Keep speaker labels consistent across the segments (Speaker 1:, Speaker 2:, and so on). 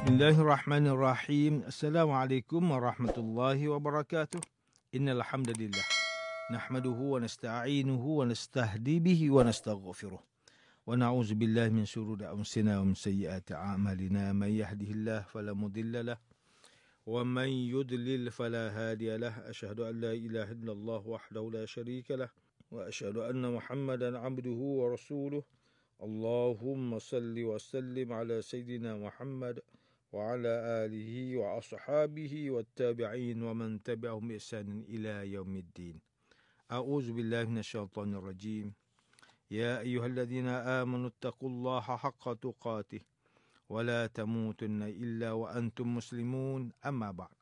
Speaker 1: Bismillahirrahmanirrahim. Assalamualaikum warahmatullahi wabarakatuh. Innal hamdalillah nahmaduhu wa nasta'inuhu wa nastahdi bihi wa nastaghfiruh. Wa na'udzu billahi min shururi anfusina wa min sayyiati a'malina. May yahdihillahu fala mudilla lahu wa man yudlil fala hadiya lahu. Asyhadu an la ilaha illallah wahdahu la syarika lahu wa asyhadu anna Muhammadan 'abduhu wa rasuluh. Allahumma salli wa sallim ala sayyidina Muhammad wa ala alihi wa ashabihi wa tabi'in wa man tabi'ahum bi ihsanin ila yaumiddin. A'udzu billahi minasyaitonir rajim. Ya ayyuhalladzina amanu taqullaha haqqa tuqatih wa la tamutunna illa wa antum muslimun. Amma ba'd.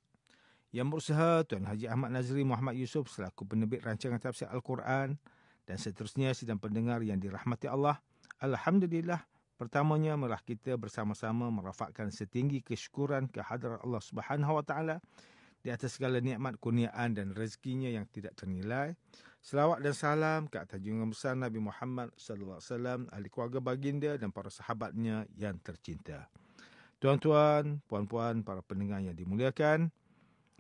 Speaker 1: Yang berusaha Tuan Haji Ahmad Nazri Muhammad Yusof selaku penerbit rancangan tafsir Al-Quran dan seterusnya sidang pendengar yang dirahmati Allah. Alhamdulillah, pertamanya marilah kita bersama-sama merafakkan setinggi kesyukuran kehadrat Allah Subhanahu Wa Taala di atas segala nikmat, kurniaan dan rezekinya yang tidak ternilai. Selawat dan salam ke atas junjungan besar Nabi Muhammad sallallahu alaihi wasallam, ahli keluarga baginda dan para sahabatnya yang tercinta. Tuan-tuan, puan-puan, para pendengar yang dimuliakan,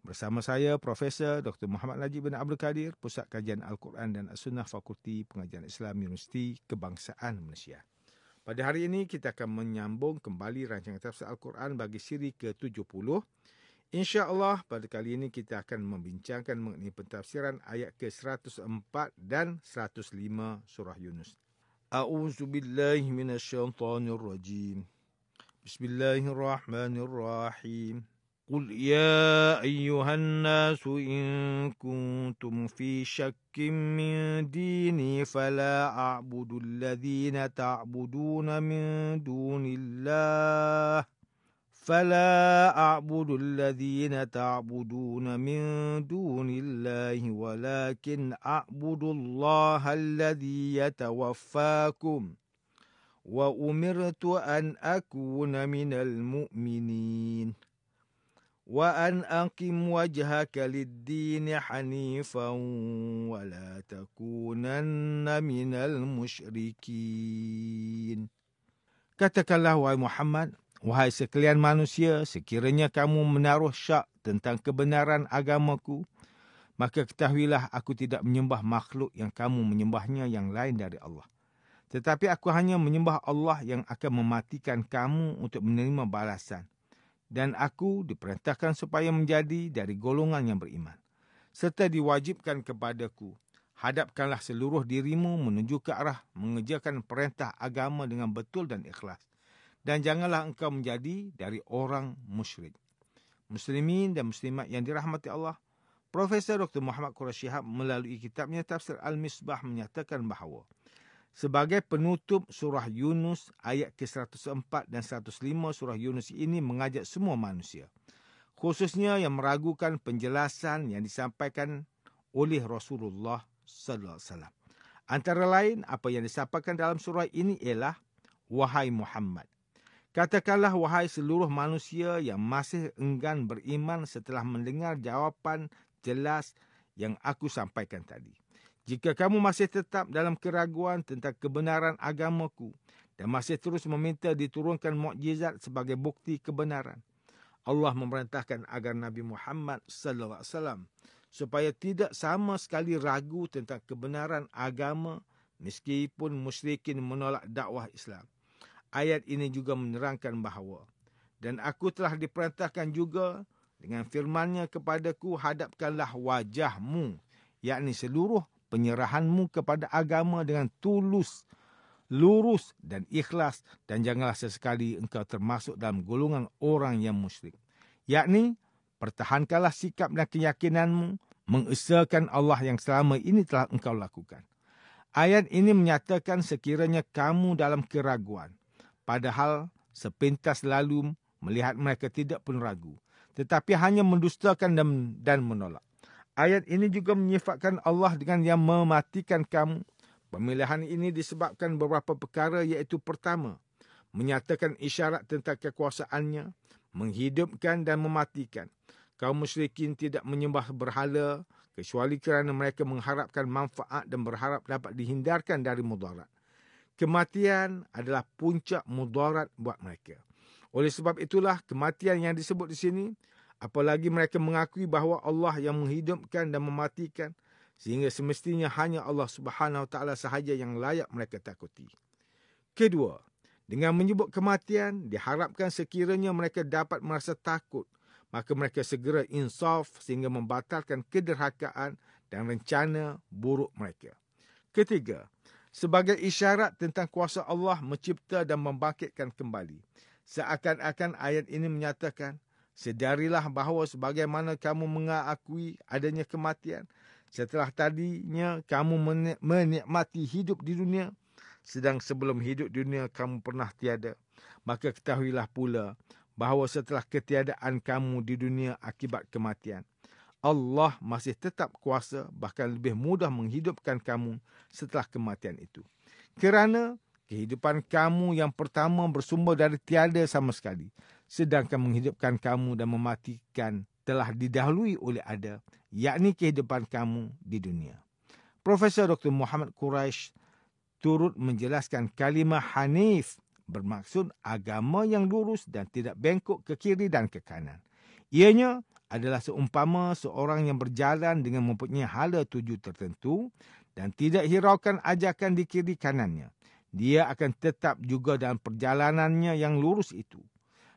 Speaker 1: bersama saya Profesor Dr. Muhammad Najib bin Abdul Kadir, Pusat Kajian Al-Quran dan As-Sunnah Fakulti Pengajian Islam Universiti Kebangsaan Malaysia. Pada hari ini kita akan menyambung kembali rancangan tafsir Al-Quran bagi siri ke-70. InsyaAllah pada kali ini kita akan membincangkan mengenai pentafsiran ayat ke-104 dan 105 surah Yunus. A'udzubillahi minasyaitonirrajim. Bismillahirrahmanirrahim. قل يا أيها الناس إن كنتم في شك من ديني فلا أعبد الذين تعبدون من دون الله ولكن أعبد الله الذي يتوفاكم وأمرت أن أكون من المؤمنين وأن أقم وجهك للدين حنيفا ولا تكونن من المشركين. Katakanlah wahai Muhammad, wahai sekalian manusia, sekiranya kamu menaruh syak tentang kebenaran agamaku, maka ketahuilah aku tidak menyembah makhluk yang kamu menyembahnya yang lain dari Allah. Tetapi aku hanya menyembah Allah yang akan mematikan kamu untuk menerima balasan. Dan aku diperintahkan supaya menjadi dari golongan yang beriman. Serta diwajibkan kepadaku, hadapkanlah seluruh dirimu menuju ke arah mengerjakan perintah agama dengan betul dan ikhlas. Dan janganlah engkau menjadi dari orang musyrik. Muslimin dan muslimat yang dirahmati Allah, Profesor Dr. Muhammad Quraish Shihab melalui kitabnya Tafsir Al-Misbah menyatakan bahawa sebagai penutup surah Yunus, ayat ke-104 dan 105 surah Yunus ini mengajak semua manusia, khususnya yang meragukan penjelasan yang disampaikan oleh Rasulullah sallallahu alaihi wasallam. Antara lain, apa yang disampaikan dalam surah ini ialah, wahai Muhammad, katakanlah wahai seluruh manusia yang masih enggan beriman setelah mendengar jawapan jelas yang aku sampaikan tadi. Jika kamu masih tetap dalam keraguan tentang kebenaran agamaku dan masih terus meminta diturunkan mukjizat sebagai bukti kebenaran, Allah memerintahkan agar Nabi Muhammad sallallahu alaihi wasallam supaya tidak sama sekali ragu tentang kebenaran agama meskipun musyrikin menolak dakwah Islam. Ayat ini juga menerangkan bahawa, dan aku telah diperintahkan juga dengan firman-Nya kepadaku, hadapkanlah wajahmu, yakni seluruh penyerahanmu kepada agama dengan tulus, lurus dan ikhlas, dan janganlah sesekali engkau termasuk dalam golongan orang yang musyrik. Yakni, pertahankanlah sikap dan keyakinanmu, mengesahkan Allah yang selama ini telah engkau lakukan. Ayat ini menyatakan sekiranya kamu dalam keraguan, padahal sepintas lalu melihat mereka tidak pun ragu, tetapi hanya mendustakan dan menolak. Ayat ini juga menyifatkan Allah dengan yang mematikan kamu. Pemilihan ini disebabkan beberapa perkara, iaitu pertama, menyatakan isyarat tentang kekuasaannya, menghidupkan dan mematikan. Kaum musyrikin tidak menyembah berhala kecuali kerana mereka mengharapkan manfaat dan berharap dapat dihindarkan dari mudarat. Kematian adalah puncak mudarat buat mereka. Oleh sebab itulah kematian yang disebut di sini, apalagi mereka mengakui bahawa Allah yang menghidupkan dan mematikan, sehingga semestinya hanya Allah Subhanahu Wa Taala sahaja yang layak mereka takuti. Kedua, dengan menyebut kematian, diharapkan sekiranya mereka dapat merasa takut, maka mereka segera insaf sehingga membatalkan kederhakaan dan rencana buruk mereka. Ketiga, sebagai isyarat tentang kuasa Allah mencipta dan membangkitkan kembali. Seakan-akan ayat ini menyatakan, sedarilah bahawa sebagaimana kamu mengakui adanya kematian, setelah tadinya kamu menikmati hidup di dunia, sedang sebelum hidup di dunia kamu pernah tiada, maka ketahuilah pula bahawa setelah ketiadaan kamu di dunia akibat kematian, Allah masih tetap kuasa, bahkan lebih mudah menghidupkan kamu setelah kematian itu. Kerana kehidupan kamu yang pertama bersumber dari tiada sama sekali, sedangkan menghidupkan kamu dan mematikan telah didahului oleh ada, yakni kehidupan kamu di dunia. Profesor Dr. Muhammad Quraisy turut menjelaskan kalimah Hanif bermaksud agama yang lurus dan tidak bengkok ke kiri dan ke kanan. Ianya adalah seumpama seorang yang berjalan dengan mempunyai hala tuju tertentu dan tidak hiraukan ajakan di kiri kanannya. Dia akan tetap juga dalam perjalanannya yang lurus itu.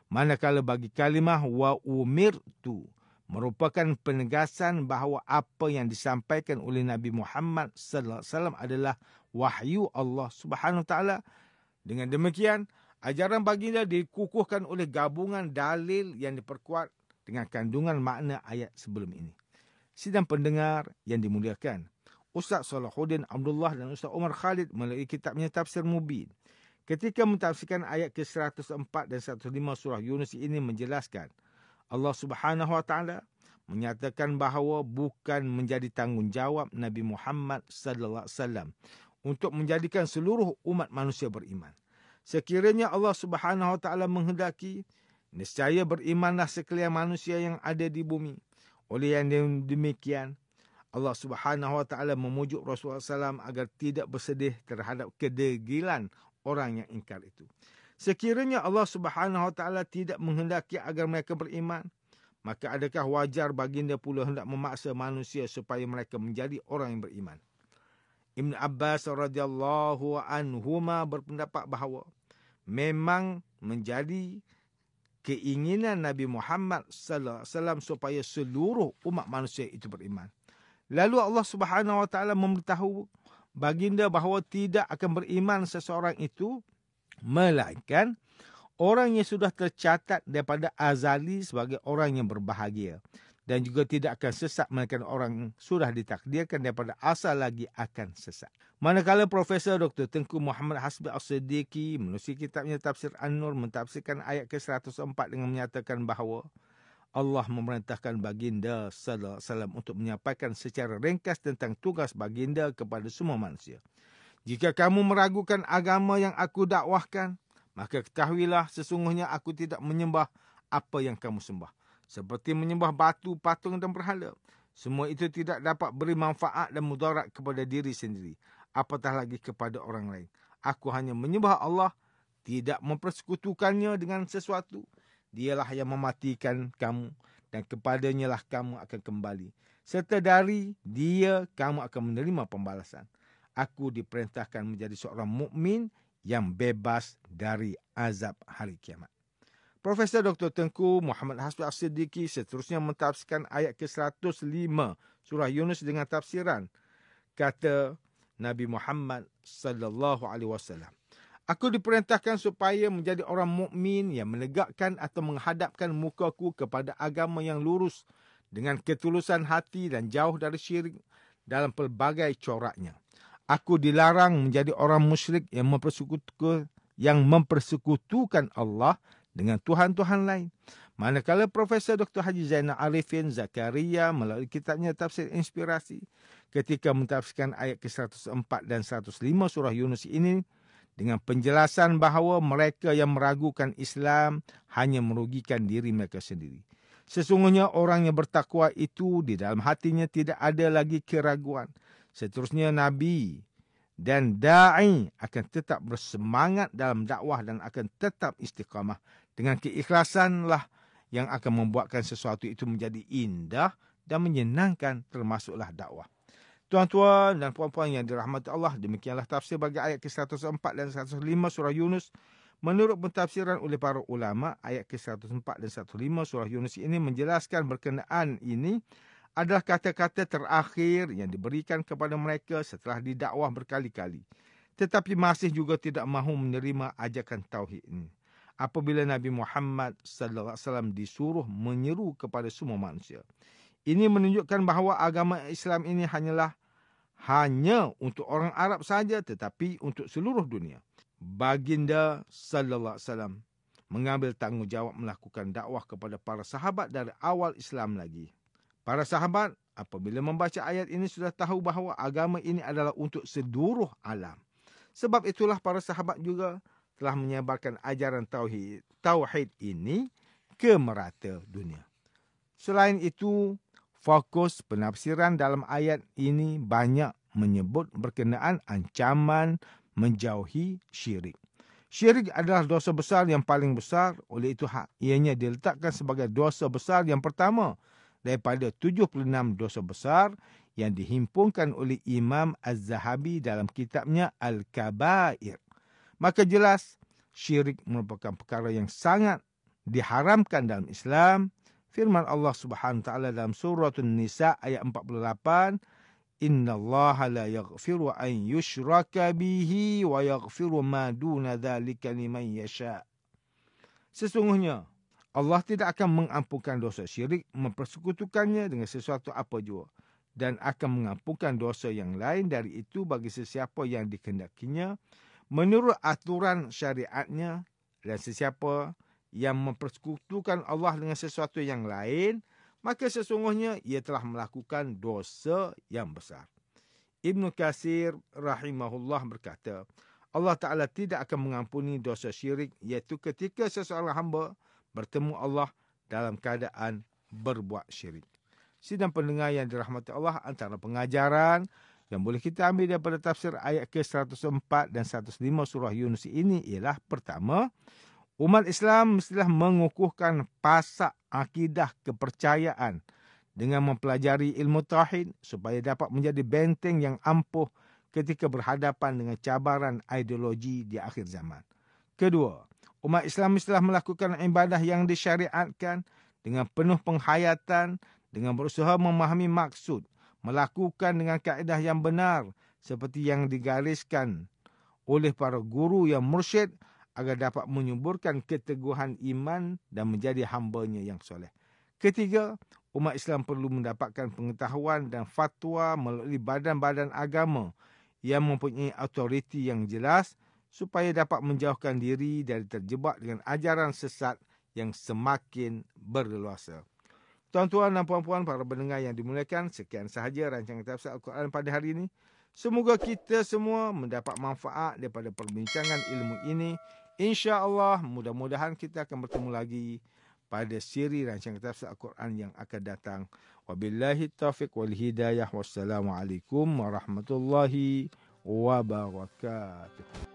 Speaker 1: Manakala bagi kalimah wa umirtu merupakan penegasan bahawa apa yang disampaikan oleh Nabi Muhammad sallallahu alaihi wasallam adalah wahyu Allah Subhanahu Wa Taala. Dengan demikian, ajaran baginda dikukuhkan oleh gabungan dalil yang diperkuat dengan kandungan makna ayat sebelum ini. Sidang pendengar yang dimuliakan, Ustaz Salahuddin Abdullah dan Ustaz Umar Khalid melalui kitabnya Tafsir Mubin, ketika mentafsirkan ayat ke-104 dan 105 surah Yunus ini menjelaskan, Allah Subhanahu Wa Taala menyatakan bahawa bukan menjadi tanggungjawab Nabi Muhammad sallallahu alaihi wasallam untuk menjadikan seluruh umat manusia beriman. Sekiranya Allah Subhanahu Wa Taala menghendaki, nescaya berimanlah sekalian manusia yang ada di bumi. Oleh yang demikian, Allah Subhanahu Wa Taala memujuk Rasulullah SAW agar tidak bersedih terhadap kedegilan orang yang ingkar itu. Sekiranya Allah Subhanahu Wa Taala tidak menghendaki agar mereka beriman, maka adakah wajar baginda pula hendak memaksa manusia supaya mereka menjadi orang yang beriman? Ibn Abbas radhiyallahu anhuma berpendapat bahawa memang menjadi keinginan Nabi Muhammad sallallahu alaihi wasallam supaya seluruh umat manusia itu beriman. Lalu Allah Subhanahu Wa Taala memberitahu baginda bahawa tidak akan beriman seseorang itu melainkan orang yang sudah tercatat daripada azali sebagai orang yang berbahagia, dan juga tidak akan sesat melainkan orang sudah ditakdirkan daripada asal lagi akan sesat. Manakala Profesor Dr. Tengku Muhammad Hasbi As-Siddiqi menulis kitabnya Tafsir An-Nur mentafsirkan ayat ke-104 dengan menyatakan bahawa Allah memerintahkan baginda sallallahu alaihi wasallam untuk menyampaikan secara ringkas tentang tugas baginda kepada semua manusia. Jika kamu meragukan agama yang aku dakwahkan, maka ketahuilah sesungguhnya aku tidak menyembah apa yang kamu sembah, seperti menyembah batu, patung dan berhala. Semua itu tidak dapat beri manfaat dan mudarat kepada diri sendiri, apatah lagi kepada orang lain. Aku hanya menyembah Allah, tidak mempersekutukannya dengan sesuatu. Dialah yang mematikan kamu dan kepadanya lah kamu akan kembali. Serta dari dia kamu akan menerima pembalasan. Aku diperintahkan menjadi seorang mukmin yang bebas dari azab hari kiamat. Profesor Dr. Tengku Muhammad Hasbi As-Siddiqi seterusnya mentafsirkan ayat ke-105 surah Yunus dengan tafsiran. Kata Nabi Muhammad sallallahu alaihi wasallam, aku diperintahkan supaya menjadi orang mukmin yang menegakkan atau menghadapkan mukaku kepada agama yang lurus dengan ketulusan hati dan jauh dari syirik dalam pelbagai coraknya. Aku dilarang menjadi orang musyrik yang mempersekutukan Allah dengan Tuhan-Tuhan lain. Manakala Profesor Dr. Haji Zainal Arifin Zakaria melalui kitabnya Tafsir Inspirasi, ketika mentafsirkan ayat ke-104 dan 105 surah Yunus ini dengan penjelasan bahawa mereka yang meragukan Islam hanya merugikan diri mereka sendiri. Sesungguhnya orang yang bertakwa itu di dalam hatinya tidak ada lagi keraguan. Seterusnya Nabi dan da'i akan tetap bersemangat dalam dakwah dan akan tetap istiqamah Dengan keikhlasanlah yang akan membuatkan sesuatu itu menjadi indah dan menyenangkan, termasuklah dakwah. Tuan-tuan dan puan-puan yang dirahmati Allah, demikianlah tafsir bagi ayat ke-104 dan 105 surah Yunus. Menurut pentafsiran oleh para ulama, ayat ke-104 dan 105 surah Yunus ini menjelaskan berkenaan ini adalah kata-kata terakhir yang diberikan kepada mereka setelah didakwah berkali-kali, tetapi masih juga tidak mahu menerima ajakan tauhid ini. Apabila Nabi Muhammad sallallahu alaihi wasallam disuruh menyeru kepada semua manusia. Ini menunjukkan bahawa agama Islam ini hanya untuk orang Arab saja, tetapi untuk seluruh dunia. Baginda sallallahu alaihi wasallam mengambil tanggungjawab melakukan dakwah kepada para sahabat dari awal Islam lagi. Para sahabat apabila membaca ayat ini sudah tahu bahawa agama ini adalah untuk seluruh alam. Sebab itulah para sahabat juga telah menyebarkan ajaran tauhid ini ke merata dunia. Selain itu, fokus penafsiran dalam ayat ini banyak menyebut berkenaan ancaman menjauhi syirik. Syirik adalah dosa besar yang paling besar, oleh itu ianya diletakkan sebagai dosa besar yang pertama daripada 76 dosa besar yang dihimpunkan oleh Imam Az-Zahabi dalam kitabnya Al-Kabair. Maka jelas, syirik merupakan perkara yang sangat diharamkan dalam Islam. Firman Allah Subhanahu wa taala dalam surah An-Nisa ayat 48, "Innallaha la yaghfiru an yushraka bihi wa yaghfiru ma duna dzalika liman yasha." Sesungguhnya Allah tidak akan mengampunkan dosa syirik mempersekutukannya dengan sesuatu apa jua, dan akan mengampunkan dosa yang lain dari itu bagi sesiapa yang dikehendakinya menurut aturan syariatnya, dan sesiapa yang mempersekutukan Allah dengan sesuatu yang lain, maka sesungguhnya ia telah melakukan dosa yang besar. Ibn Katsir rahimahullah berkata, Allah Ta'ala tidak akan mengampuni dosa syirik, iaitu ketika seseorang hamba bertemu Allah dalam keadaan berbuat syirik. Sidang pendengar yang dirahmati Allah, antara pengajaran yang boleh kita ambil daripada tafsir ayat ke-104 dan 105 surah Yunus ini ialah, pertama, umat Islam mestilah mengukuhkan pasak akidah kepercayaan dengan mempelajari ilmu tauhid supaya dapat menjadi benteng yang ampuh ketika berhadapan dengan cabaran ideologi di akhir zaman. Kedua, umat Islam mestilah melakukan ibadah yang disyariatkan dengan penuh penghayatan, dengan berusaha memahami maksud, melakukan dengan kaedah yang benar seperti yang digariskan oleh para guru yang mursyid agar dapat menyuburkan keteguhan iman dan menjadi hambanya yang soleh. Ketiga, umat Islam perlu mendapatkan pengetahuan dan fatwa melalui badan-badan agama yang mempunyai autoriti yang jelas supaya dapat menjauhkan diri dari terjebak dengan ajaran sesat yang semakin berleluasa. Tuan-tuan dan puan-puan, para pendengar yang dimuliakan, sekian sahaja rancangan tafsir Al-Quran pada hari ini. Semoga kita semua mendapat manfaat daripada perbincangan ilmu ini. InsyaAllah, mudah-mudahan kita akan bertemu lagi pada siri rancangan tafsir Al-Quran yang akan datang. Wabillahi taufiq wal hidayah. Wassalamualaikum warahmatullahi wabarakatuh.